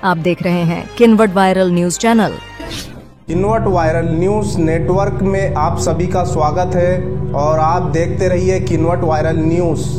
आप देख रहे हैं Kinwat viral news channel. Kinwat viral news network में आप सभी का स्वागत है और आप देखते रहिए किन्वट वायरल न्यूज।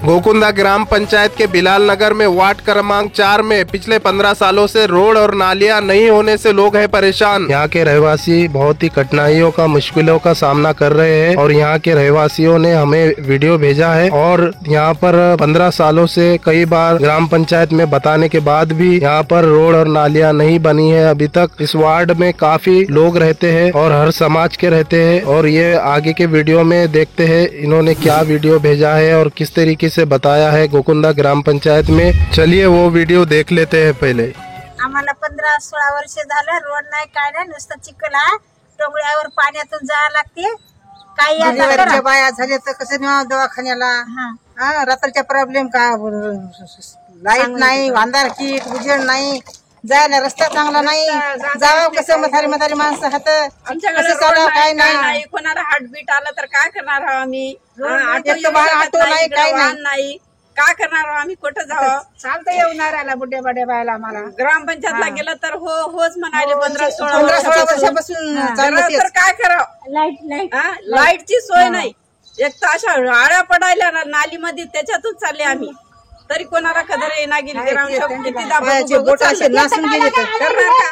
गोकुंदा ग्राम पंचायत के बिलाल नगर में वार्ड क्रमांक 4 में पिछले 15 सालों से रोड और नालियां नहीं होने से लोग हैं परेशान। यहाँ के रहवासी बहुत ही कठिनाइयों का मुश्किलों का सामना कर रहे हैं और यहाँ के रहवासियों ने हमें वीडियो भेजा है और यहाँ पर 15 सालों से कई बार ग्राम पंचायत में बताने के बाद भी यहाँ पर रोड और नालियां नहीं बनी है अभी तक। इस वार्ड में काफी लोग रहते हैं और हर समाज के रहते हैं और ये आगे के वीडियो में देखते हैं इन्होंने क्या वीडियो भेजा है और किस तरीके से बताया है गोकुंदा ग्राम पंचायत में। चलिए वो वीडियो देख लेते हैं। पहले आम्हाला 15-16 वर्ष झालं, रोड नाही काय नाही, नुसतं चिखल आहे, टोंगळ्यावर पाण्यातून जायला लागते। काही आता बाया झाले तर कसं नेवा दवाखान्याला। रात्रीचा प्रॉब्लेम काय, लाईट नाही, अंधार की उजेड नाही, जायला रस्ता चांगला नाही, जावं कसं, म्हातारी माणसं हात काय नाही, कोणाला हार्टबीट आलं तर काय करणार आहोत आम्ही, ऑटो नाही काय नाही, काय करणार आहोत आम्ही, कुठं जावं, चालतं येणार आला बुड्या बड्या बायला। आम्हाला ग्रामपंचायतला गेलं तर होच म्हणाले 15-16 वर्षापासून तर काय करावं, लाईटची सोय नाही, एक तर अशा आळ्या पडायला नालीमध्ये त्याच्यातून चालले आम्ही, तरी कोणाला कदर येणार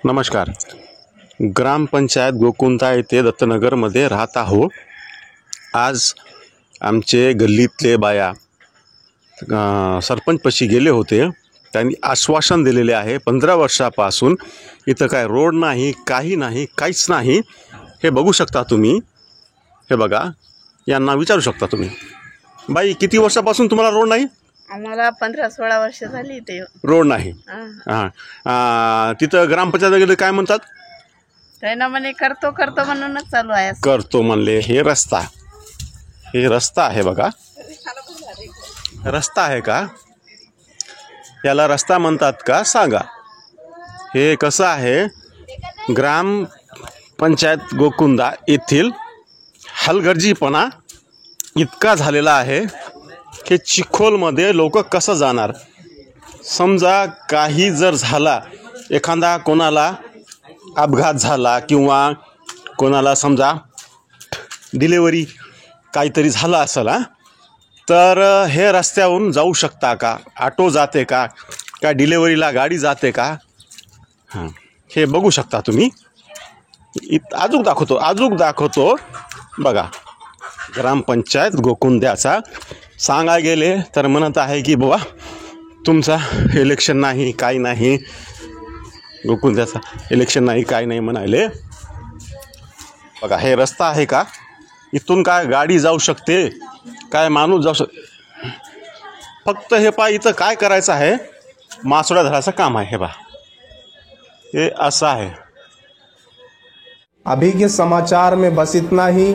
नमस्कार, ग्राम पंचायत गोकुंदा येथे दत्तनगर मध्ये राहत आहो। आज आमचे गल्लीतले बाया सरपंचपाशी गेले होते, त्यांनी आश्वासन दिलेले आहे 15 वर्षापासून इथं काय रोड नाही, काही नाही, काहीच नाही। हे बघू शकता तुम्ही, हे बघा, यांना विचारू शकता तुम्ही, बाई किती वर्षापासून तुम्हाला रोड नाही? आम्हाला 15-16 वर्ष झाली ते रोड नाही। तिथं ग्रामपंचायत गेले काय म्हणतात, त्यांना म्हणे करतो म्हणूनच चालू आहे, करतो म्हणले। हे रस्ता आहे बघा, रस्ता आहे का, याला रस्ता म्हणतात का सांगा। हे कसं आहे, ग्राम पंचायत गोकुंदा येथील हलगर्जीपणा इतका झालेला आहे की चिखोलमध्ये लोक कसं जाणार। समजा काही जर झाला, एखादा कोणाला अपघात झाला किंवा कोणाला समजा डिलिव्हरी काहीतरी झालं असेल, तर हे रस्त्यावरून जाऊ शकता का, ऑटो जाते का, का डिलिव्हरीला गाडी जाते का, हे बघू शकता तुम्ही। अजून दाखवतो बघा, ग्रामपंचायत गोकुंद्याचा सांगा गेले तर म्हणत आहे की बाबा तुमचा इलेक्शन नाही, काही नाही, गोकुंद्याचा इलेक्शन नाही, काही नाही म्हणाले। बघा हे रस्ता आहे का, इथून काय गाडी जाऊ शकते, काय माणूस जाऊ शकते, फक्त हे पा इथं काय करायचं आहे, मासोळा धरायचं काम आहे। हे बा हे असं आहे। अभी के समाचार में बस इतना ही।